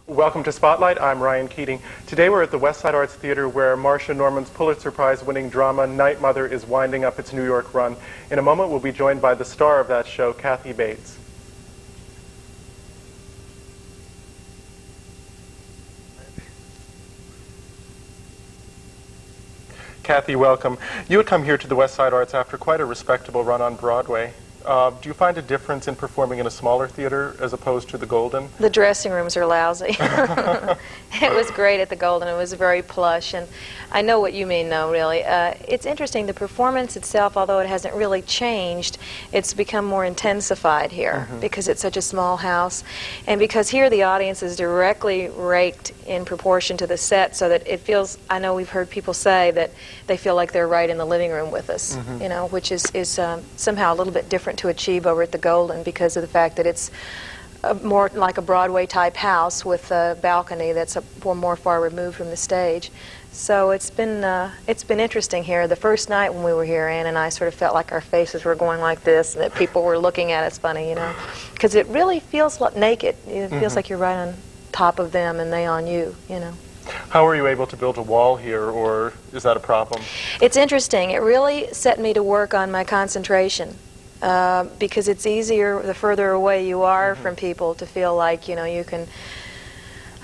Welcome to Spotlight. I'm Rian Keating. Today we're at the West Side Arts Theater where Marcia Norman's Pulitzer Prize-winning drama Night Mother is winding up its New York run. In a moment we'll be joined by the star of that show, Kathy Bates. Kathy, welcome. You had come here to the West Side Arts after quite a respectable run on Broadway. Do you find a difference in performing in a smaller theater as opposed to the Golden? The dressing rooms are lousy. It was great at the Golden. It was very plush, and I know what you mean, though, really. It's interesting. The performance itself, although it hasn't really changed, it's become more intensified here because it's such a small house, and because here the audience is directly raked in proportion to the set, so that it feels, I know we've heard people say that they feel like they're right in the living room with us, you know, which is somehow a little bit different to achieve over at the Golden because of the fact that it's more like a Broadway type house with a balcony that's more far removed from the stage. So it's been interesting here. The first night when we were here, Ann and I sort of felt like our faces were going like this and that people were looking at us funny, you know, because it really feels like naked. It feels like you're right on top of them and they on you, you know. How were you able to build a wall here, or is that a problem? It's interesting. It really set me to work on my concentration. Because it's easier the further away you are from people to feel like, you know, you can,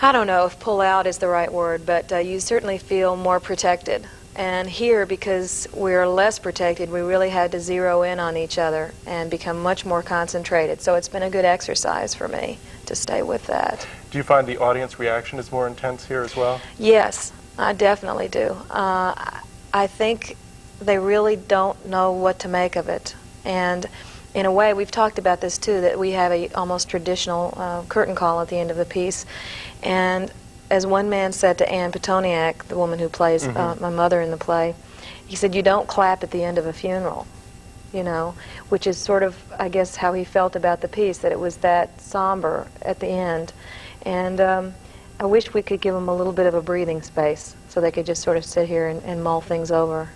I don't know if pull out is the right word, but you certainly feel more protected. And here, because we're less protected, we really had to zero in on each other and become much more concentrated. So it's been a good exercise for me to stay with that. Do you find the audience reaction is more intense here as well? Yes, I definitely do. I think they really don't know what to make of it. And in a way, we've talked about this too, that we have a almost traditional curtain call at the end of the piece. And as one man said to Anne Petoniak, the woman who plays my mother in the play, he said, "You don't clap at the end of a funeral," you know, which is sort of, I guess, how he felt about the piece, that it was that somber at the end. And I wish we could give them a little bit of a breathing space so they could just sort of sit here and mull things over.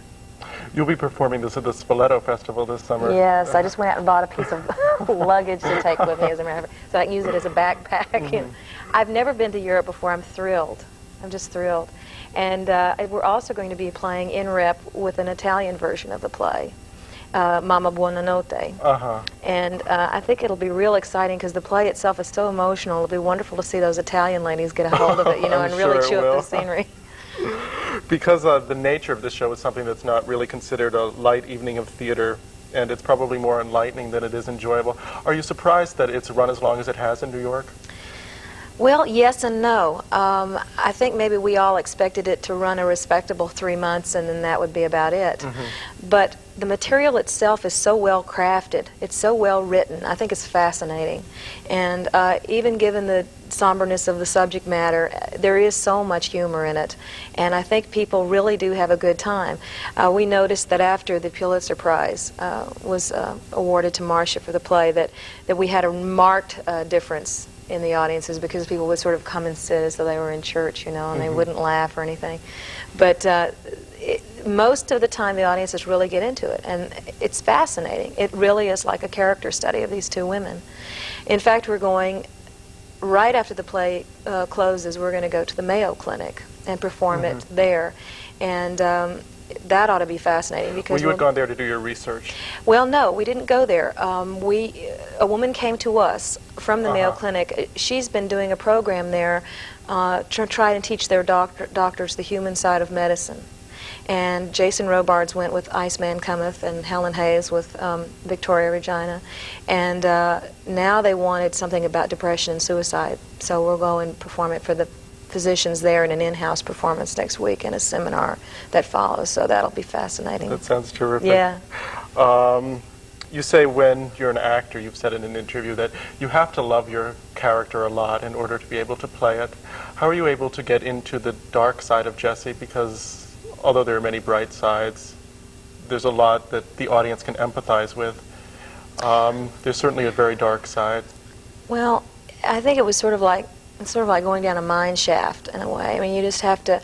You'll be performing this at the Spoleto Festival this summer. Yes, I just went out and bought a piece of luggage to take with me, as a matter of fact, so I can use it as a backpack. You know. I've never been to Europe before. I'm thrilled. I'm just thrilled. And we're also going to be playing in rep with an Italian version of the play, Mamma Buonanotte. And I think it'll be real exciting because the play itself is so emotional. It'll be wonderful to see those Italian ladies get a hold of it, you know, and really chew up the scenery. Because the nature of this show is something that's not really considered a light evening of theater, and it's probably more enlightening than it is enjoyable. Are you surprised that it's run as long as it has in New York? Well, yes and no. I think maybe we all expected it to run a respectable 3 months and then that would be about it. But the material itself is so well crafted. It's so well written. I think it's fascinating. And even given the somberness of the subject matter, there is so much humor in it. And I think people really do have a good time. We noticed that after the Pulitzer Prize was awarded to Marcia for the play, that we had a marked difference in the audiences because people would sort of come and sit as though they were in church, you know, and they wouldn't laugh or anything. But most of the time the audiences really get into it, and it's fascinating. It really is like a character study of these two women. In fact, we're going, right after the play closes, we're going to go to the Mayo Clinic and perform it there. And that ought to be fascinating because well, you had gone there to do your research. Well, no, we didn't go there. A woman came to us from the Mayo Clinic. She's been doing a program there to try and teach their doctors the human side of medicine. And Jason Robards went with Iceman Cometh and Helen Hayes with Victoria Regina. And now they wanted something about depression and suicide. So we'll go and perform it for the physicians there in an in-house performance next week and a seminar that follows. So that'll be fascinating. That sounds terrific. Yeah. You say when you're an actor, you've said in an interview that you have to love your character a lot in order to be able to play it. How are you able to get into the dark side of Jessie? Because although there are many bright sides, there's a lot that the audience can empathize with. There's certainly a very dark side. Well, I think it was sort of like going down a mine shaft in a way. I mean, you just have to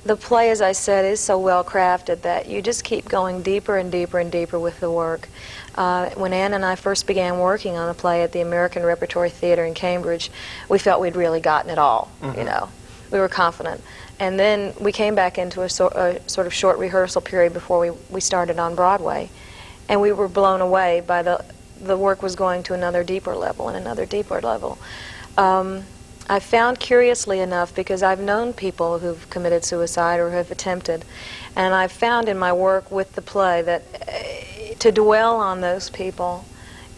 the play, as I said, is so well crafted that you just keep going deeper and deeper and deeper with the work. When Ann and I first began working on the play at the American Repertory Theater in Cambridge, we felt we'd really gotten it all, you know. We were confident. And then we came back into a sort of short rehearsal period before we started on Broadway. And we were blown away by the work was going to another deeper level and another deeper level. I found, curiously enough, because I've known people who've committed suicide or have attempted, and I've found in my work with the play that to dwell on those people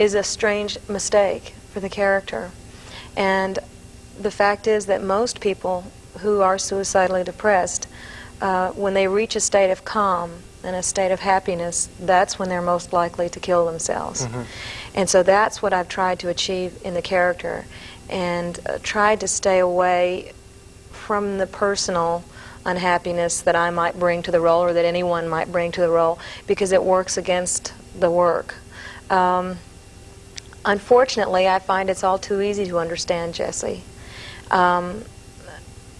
is a strange mistake for the character. And the fact is that most people who are suicidally depressed, when they reach a state of calm and a state of happiness, that's when they're most likely to kill themselves. And so that's what I've tried to achieve in the character, and tried to stay away from the personal unhappiness that I might bring to the role, or that anyone might bring to the role, because it works against the work. Unfortunately, I find it's all too easy to understand Jessie.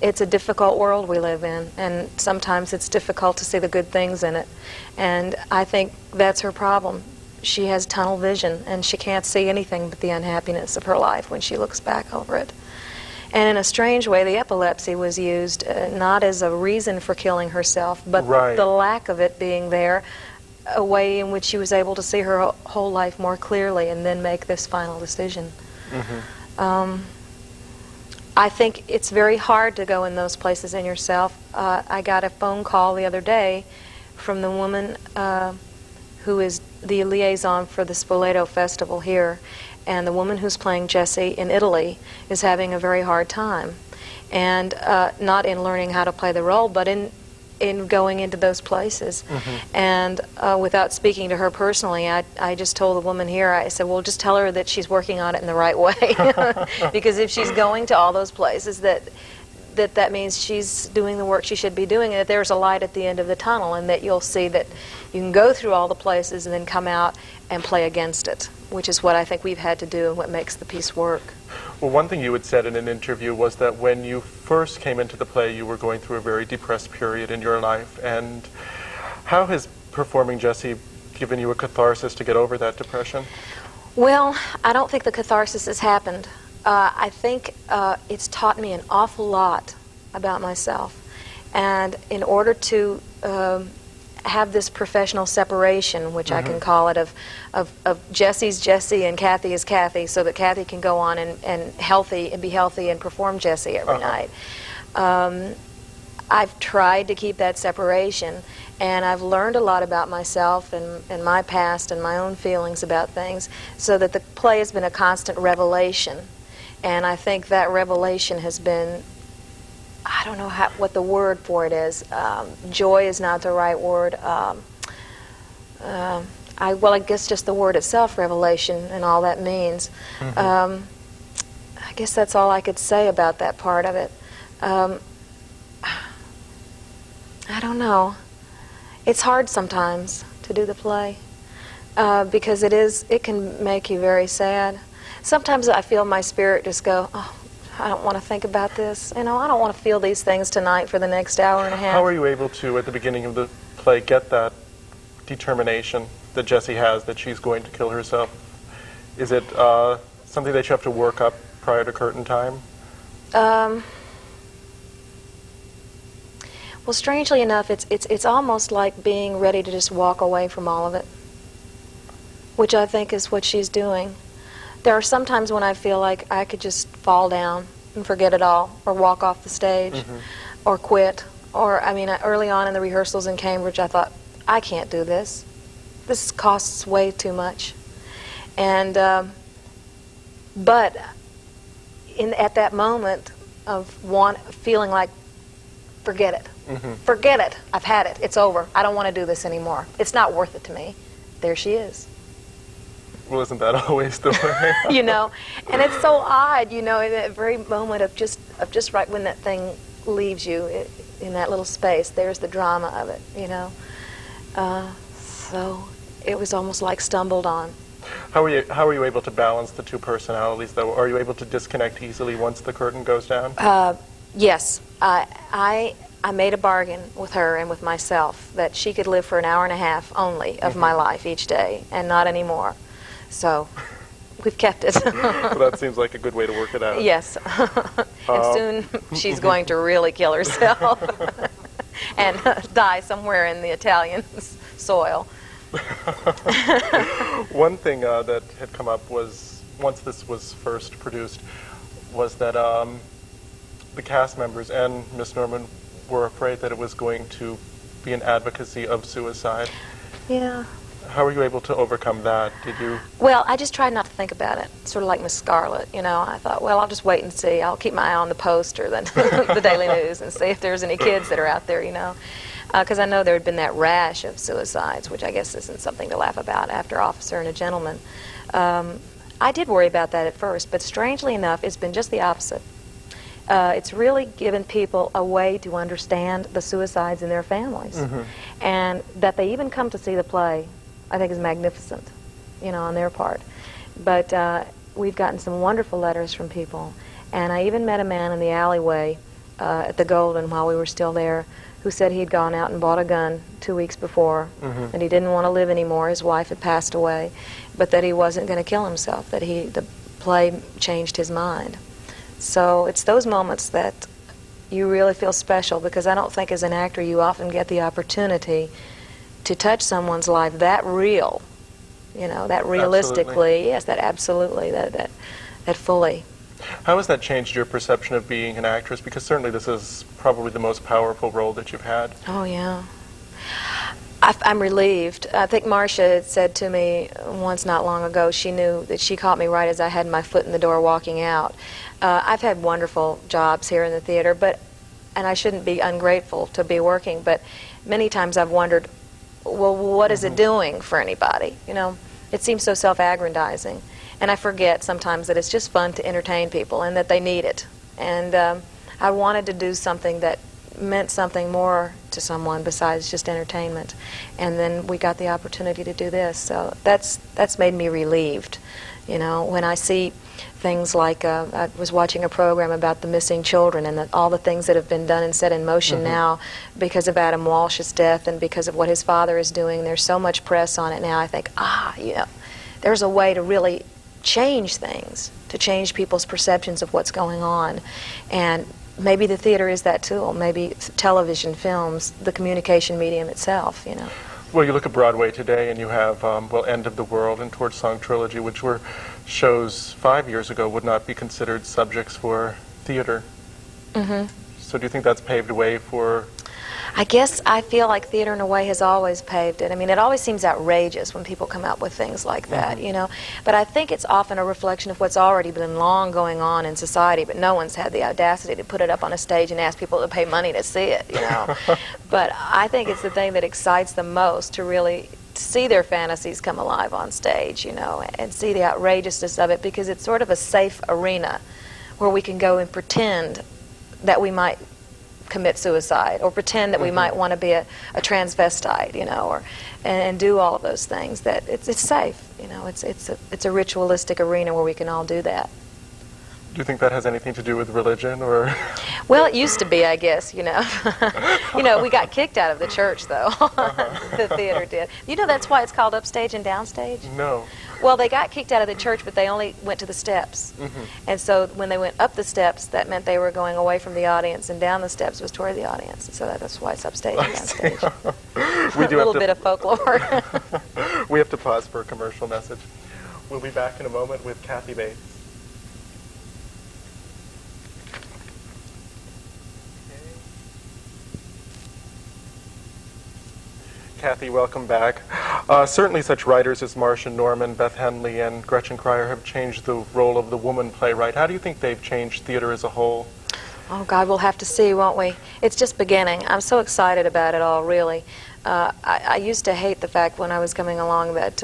It's a difficult world we live in, and sometimes it's difficult to see the good things in it. And I think that's her problem. She has tunnel vision, and she can't see anything but the unhappiness of her life when she looks back over it. And in a strange way, the epilepsy was used not as a reason for killing herself, but the lack of it being there, a way in which she was able to see her whole life more clearly and then make this final decision. I think it's very hard to go in those places in yourself. I got a phone call the other day from the woman who is the liaison for the Spoleto Festival here, and the woman who's playing Jessie in Italy is having a very hard time, and not in learning how to play the role, but in going into those places. And without speaking to her personally, I just told the woman here, I said, well, just tell her that she's working on it in the right way. Because if she's going to all those places, that means she's doing the work she should be doing, and that there's a light at the end of the tunnel, and that you'll see that you can go through all the places and then come out and play against it, which is what I think we've had to do and what makes the piece work. Well, one thing you had said in an interview was that when you first came into the play, you were going through a very depressed period in your life. And how has performing Jessie given you a catharsis to get over that depression? Well, I don't think the catharsis has happened. I think it's taught me an awful lot about myself. And in order to have this professional separation, which I can call it, of Jessie's Jessie and Kathy is Kathy, so that Kathy can go on and be healthy and perform Jessie every night. I've tried to keep that separation, and I've learned a lot about myself and my past and my own feelings about things, so that the play has been a constant revelation. And I think that revelation has been, I don't know what the word for it is. Joy is not the right word. I guess just the word itself, revelation, and all that means. I guess that's all I could say about that part of it. I don't know. It's hard sometimes to do the play because it can make you very sad. Sometimes I feel my spirit just go, oh, I don't want to think about this. You know, I don't want to feel these things tonight for the next hour and a half. How are you able to, at the beginning of the play, get that determination that Jessie has that she's going to kill herself? Is it something that you have to work up prior to curtain time? Well, strangely enough, it's almost like being ready to just walk away from all of it, which I think is what she's doing. There are some times when I feel like I could just fall down and forget it all, or walk off the stage, or quit. Or, I mean, early on in the rehearsals in Cambridge, I thought, I can't do this. This costs way too much. And, but at that moment of feeling like, forget it. Forget it. I've had it. It's over. I don't want to do this anymore. It's not worth it to me. There she is. Well, isn't that always the way? You know, and it's so odd, you know, in that very moment of just right when that thing leaves you in that little space, there's the drama of it, you know. So it was almost like stumbled on. How are you able to balance the two personalities, though? Are you able to disconnect easily once the curtain goes down? Yes. I I made a bargain with her and with myself that she could live for an hour and a half only of my life each day, and not anymore. So we've kept it. Well, that seems like a good way to work it out. Yes. And soon she's going to really kill herself and die somewhere in the Italian soil. One thing that had come up was, once this was first produced, was that the cast members and Miss Norman were afraid that it was going to be an advocacy of suicide. Yeah. How were you able to overcome that? Did you? Well, I just tried not to think about it, sort of like Miss Scarlett, you know. I thought, well, I'll just wait and see. I'll keep my eye on the Post or the Daily News and see if there's any kids that are out there, you know. Because I know there had been that rash of suicides, which I guess isn't something to laugh about after Officer and a Gentleman. I did worry about that at first, but strangely enough, it's been just the opposite. It's really given people a way to understand the suicides in their families. And that they even come to see the play, I think, is magnificent, you know, on their part. But we've gotten some wonderful letters from people. And I even met a man in the alleyway at the Golden while we were still there, who said he'd gone out and bought a gun 2 weeks before, and he didn't want to live anymore. His wife had passed away, but that he wasn't going to kill himself, that the play changed his mind. So it's those moments that you really feel special, because I don't think as an actor you often get the opportunity to touch someone's life that real, you know, that realistically. Absolutely. Yes, that absolutely, that fully. How has that changed your perception of being an actress? Because certainly this is probably the most powerful role that you've had. Oh, yeah. I'm relieved. I think Marcia had said to me once not long ago, she knew that she caught me right as I had my foot in the door walking out. I've had wonderful jobs here in the theater, and I shouldn't be ungrateful to be working, but many times I've wondered, well, what is it doing for anybody? You know, it seems so self-aggrandizing. And I forget sometimes that it's just fun to entertain people and that they need it. And I wanted to do something that meant something more to someone besides just entertainment. And then we got the opportunity to do this. So that's made me relieved. You know, when I see things like, I was watching a program about the missing children and all the things that have been done and set in motion now because of Adam Walsh's death and because of what his father is doing. There's so much press on it now. I think, you know, there's a way to really change things, to change people's perceptions of what's going on. And maybe the theater is that tool, maybe television, films, the communication medium itself, you know. Well, you look at Broadway today and you have, well, End of the World and Torch Song Trilogy, which were shows 5 years ago would not be considered subjects for theater. So do you think that's paved the way for... I guess I feel like theater in a way has always paved it. I mean, it always seems outrageous when people come up with things like that, you know. But I think it's often a reflection of what's already been long going on in society, but no one's had the audacity to put it up on a stage and ask people to pay money to see it, you know. But I think it's the thing that excites them most, to really see their fantasies come alive on stage, you know, and see the outrageousness of it, because it's sort of a safe arena where we can go and pretend that we might commit suicide, or pretend that we might want to be a transvestite, you know, or and do all of those things. That it's safe, you know. It's a ritualistic arena where we can all do that. Do you think that has anything to do with religion, or? Well, it used to be, I guess, you know. You know, we got kicked out of the church, though. The theater did. You know that's why it's called upstage and downstage? No. Well, they got kicked out of the church, but they only went to the steps. And so when they went up the steps, that meant they were going away from the audience, and down the steps was toward the audience. So that's why it's upstage and downstage. We do a little have bit of folklore. We have to pause for a commercial message. We'll be back in a moment with Kathy Bates. Kathy, welcome back. Certainly such writers as Marcia Norman, Beth Henley, and Gretchen Cryer have changed the role of the woman playwright. How do you think they've changed theater as a whole? Oh, God, we'll have to see, won't we? It's just beginning. I'm so excited about it all, really. I used to hate the fact when I was coming along that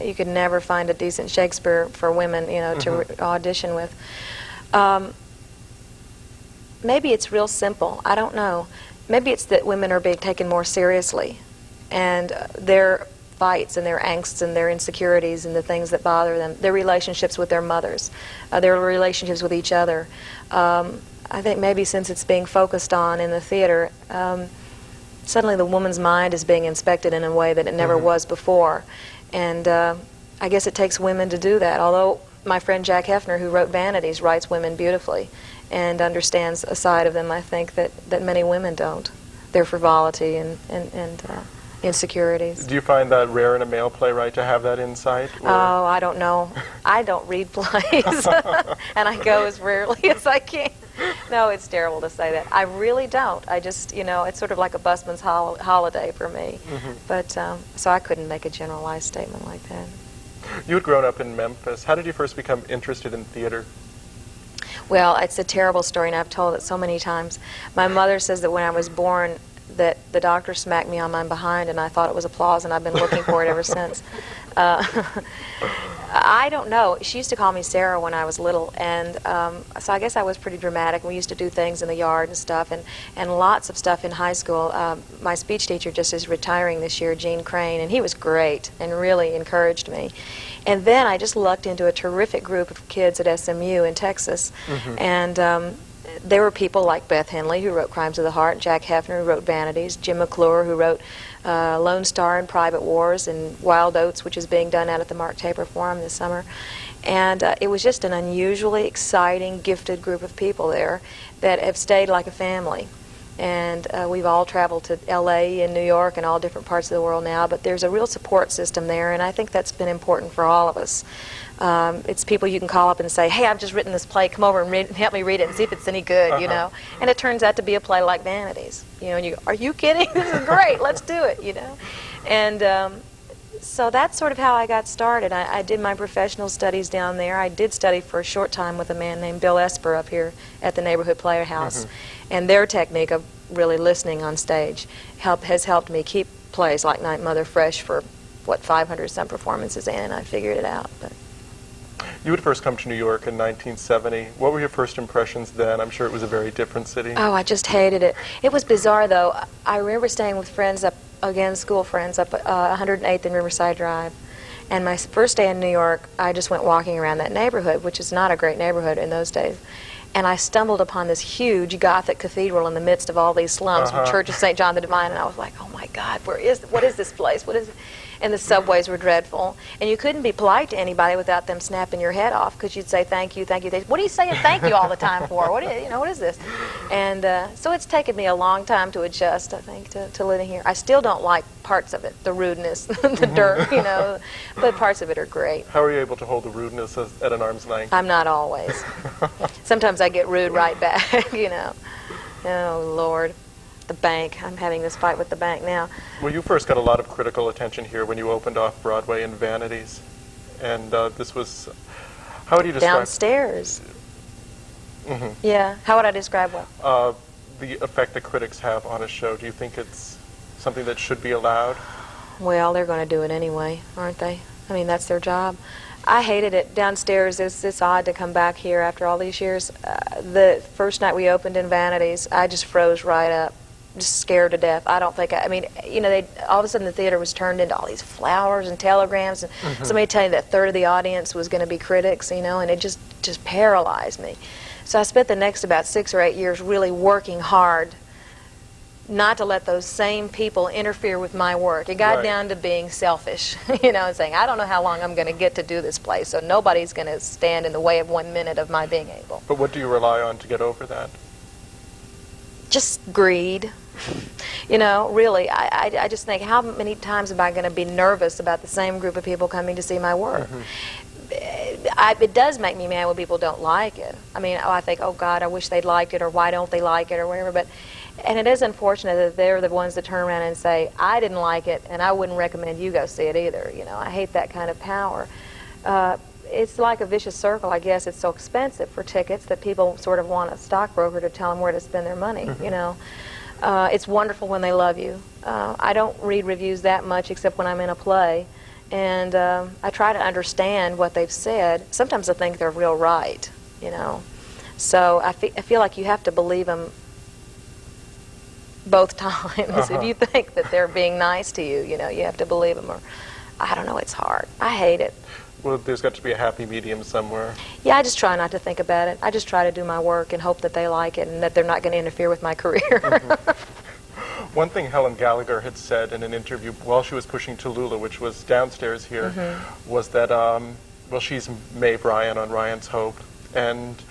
you could never find a decent Shakespeare for women, you know, to audition with. Maybe it's real simple. I don't know. Maybe it's that women are being taken more seriously, and their fights and their angsts and their insecurities and the things that bother them, their relationships with their mothers, their relationships with each other. I think maybe since it's being focused on in the theater, suddenly the woman's mind is being inspected in a way that it never was before. And I guess it takes women to do that, although my friend Jack Hefner, who wrote Vanities, writes women beautifully and understands a side of them, I think, that many women don't. Their frivolity and insecurities. Do you find that rare in a male playwright to have that insight? Or? Oh, I don't know. I don't read plays, and I go as rarely as I can. No, it's terrible to say that. I really don't. I just, it's sort of like a busman's holiday for me. But, so I couldn't make a generalized statement like that. You had grown up in Memphis. How did you first become interested in theater? Well, it's a terrible story, and I've told it so many times. My mother says that when I was born, that the doctor smacked me on my behind, and I thought it was applause, and I've been looking for it ever since. I don't know. She used to call me Sarah when I was little, and so I guess I was pretty dramatic. We used to do things in the yard and stuff, and lots of stuff in high school. My speech teacher just is retiring this year, Gene Crane, and he was great and really encouraged me. And then I just lucked into a terrific group of kids at SMU in Texas, and there were people like Beth Henley, who wrote Crimes of the Heart, Jack Hefner, who wrote Vanities, Jim McClure, who wrote Lone Star and Private Wars, and Wild Oats, which is being done out at the Mark Taper Forum this summer. And it was just an unusually exciting, gifted group of people there that have stayed like a family. And we've all traveled to L.A. and New York and all different parts of the world now, but there's a real support system there, and I think that's been important for all of us. It's people you can call up and say, hey, I've just written this play, come over and help me read it and see if it's any good, you know. And it turns out to be a play like Vanities. And you go, are you kidding? This is great, let's do it, And so that's sort of how I got started. I did my professional studies down there. I did study for a short time with a man named Bill Esper up here at the Neighborhood Playhouse. And their technique of really listening on stage has helped me keep plays like Night Mother fresh for, 500-some performances in, and I figured it out. But you had first come to New York in 1970. What were your first impressions then? I'm sure it was a very different city. Oh, I just hated it. It was bizarre, though. I remember staying with friends up, again, school friends, up 108th and Riverside Drive. And my first day in New York, I just went walking around that neighborhood, which is not a great neighborhood in those days. And I stumbled upon this huge Gothic cathedral in the midst of all these slums, Church of St. John the Divine, and I was like, oh my God, what is this place? What is it? And the subways were dreadful. And you couldn't be polite to anybody without them snapping your head off, because you'd say thank you, thank you. What are you saying thank you all the time for? What is this? And so it's taken me a long time to adjust, I think, to living here. I still don't like parts of it, the rudeness, the dirt, but parts of it are great. How are you able to hold the rudeness at an arm's length? I'm not always. Sometimes I get rude right back, Oh, Lord. The bank. I'm having this fight with the bank now. Well, you first got a lot of critical attention here when you opened off Broadway in Vanities. And this was, how would you describe? Downstairs. Yeah. How would I describe what? The effect that critics have on a show. Do you think it's something that should be allowed? Well, they're going to do it anyway, aren't they? I mean, that's their job. I hated it. Downstairs, it's odd to come back here after all these years. The first night we opened in Vanities, I just froze right up, just scared to death. I don't think, they all of a sudden the theater was turned into all these flowers and telegrams, and somebody tell you that a third of the audience was going to be critics, and it just paralyzed me. So I spent the next about 6 or 8 years really working hard not to let those same people interfere with my work. It got down to being selfish, and saying, I don't know how long I'm going to get to do this play, so nobody's going to stand in the way of 1 minute of my being able. But what do you rely on to get over that? Just greed. Really, I just think, how many times am I going to be nervous about the same group of people coming to see my work? It does make me mad when people don't like it. I think, oh God, I wish they'd like it, or why don't they like it, or whatever. And it is unfortunate that they're the ones that turn around and say, I didn't like it, and I wouldn't recommend you go see it either. I hate that kind of power. It's like a vicious circle, I guess. It's so expensive for tickets that people sort of want a stockbroker to tell them where to spend their money, It's wonderful when they love you. I don't read reviews that much except when I'm in a play. And I try to understand what they've said. Sometimes I think they're real right, So I feel like you have to believe them both times. If you think that they're being nice to you, you have to believe them. Or I don't know, it's hard. I hate it. Well, there's got to be a happy medium somewhere. Yeah, I just try not to think about it. I just try to do my work and hope that they like it and that they're not going to interfere with my career. One thing Helen Gallagher had said in an interview while she was pushing Tallulah, which was downstairs here, was that, well, she's Maeve Ryan on Ryan's Hope, and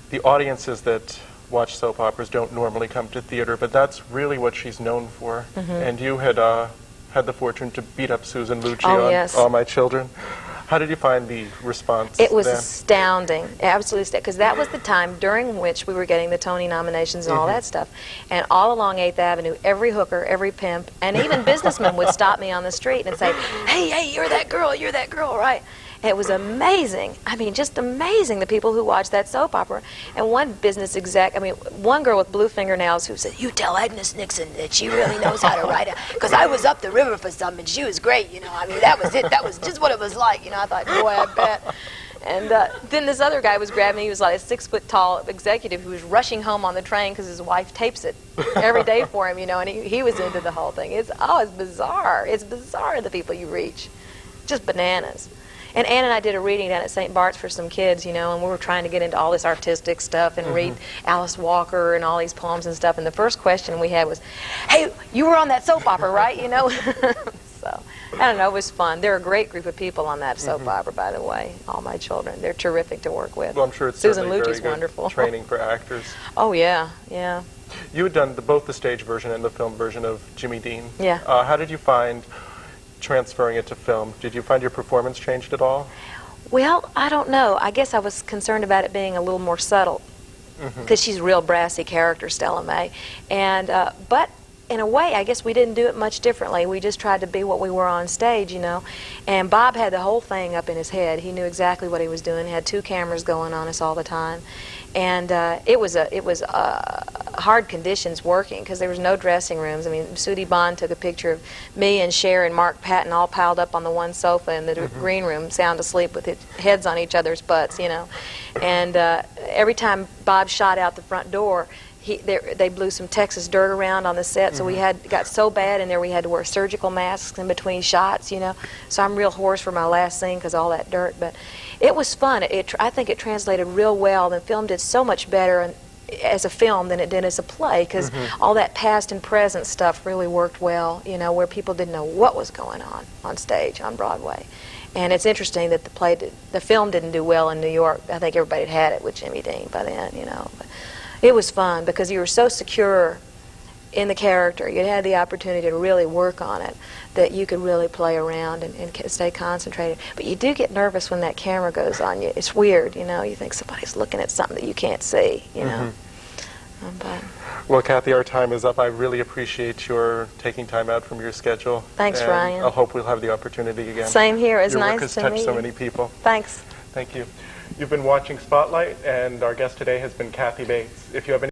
the audiences that watch soap operas don't normally come to theater, but that's really what she's known for. And you had had the fortune to beat up Susan Lucci on yes. All My Children. How did you find the response It was then? astounding, absolutely astounding, because that was the time during which we were getting the Tony nominations and all that stuff. And all along 8th Avenue, every hooker, every pimp, and even businessmen would stop me on the street and say, hey, you're that girl, right? And it was amazing. I mean, just amazing, the people who watched that soap opera. And one business exec, I mean, one girl with blue fingernails who said, you tell Agnes Nixon that she really knows how to write it. Because I was up the river for some, and she was great, you know. I mean, that was it. That was just what it was like, you know. I thought, boy, I bet. And then this other guy was grabbing me. He was like a 6-foot-tall executive who was rushing home on the train because his wife tapes it every day for him, you know, and he was into the whole thing. It's bizarre. It's bizarre, the people you reach. Just bananas. And Ann and I did a reading down at St. Bart's for some kids, you know, and we were trying to get into all this artistic stuff and read Alice Walker and all these poems and stuff. And the first question we had was, hey, you were on that soap opera, right? You know? So, I don't know, it was fun. They're a great group of people on that soap opera, by the way, All My Children. They're terrific to work with. Well, I'm sure it's Susan certainly Lucci's very good wonderful. training for actors. Oh, yeah, yeah. You had done both the stage version and the film version of Jimmy Dean. Yeah. How did you find transferring it to film? Did you find your performance changed at all? Well, I don't know. I guess I was concerned about it being a little more subtle because she's a real brassy character, Stella May. And but in a way, I guess we didn't do it much differently. We just tried to be what we were on stage, you know. And Bob had the whole thing up in his head. He knew exactly what he was doing. He had 2 cameras going on us all the time. And it was hard conditions working because there was no dressing rooms. I mean, Sudie Bond took a picture of me and Cher and Mark Patton all piled up on the one sofa in the green room, sound asleep with heads on each other's butts, you know. And every time Bob shot out the front door, they blew some Texas dirt around on the set, so got so bad in there we had to wear surgical masks in between shots, you know. So I'm real hoarse for my last scene because all that dirt, but it was fun. I think it translated real well. The film did so much better as a film than it did as a play because all that past and present stuff really worked well, you know, where people didn't know what was going on stage on Broadway. And it's interesting that the film didn't do well in New York. I think everybody had it with Jimmy Dean by then, you know. But it was fun because you were so secure in the character. You had the opportunity to really work on it, that you could really play around and stay concentrated. But you do get nervous when that camera goes on you. It's weird, you know. You think somebody's looking at something that you can't see, you know. But well, Kathy, our time is up. I really appreciate your taking time out from your schedule. Thanks, and Ryan. I hope we'll have the opportunity again. Same here. It's your nice work has to touched meet so you. many people. Thanks. Thank you. You've been watching Spotlight, and our guest today has been Kathy Bates. If you have any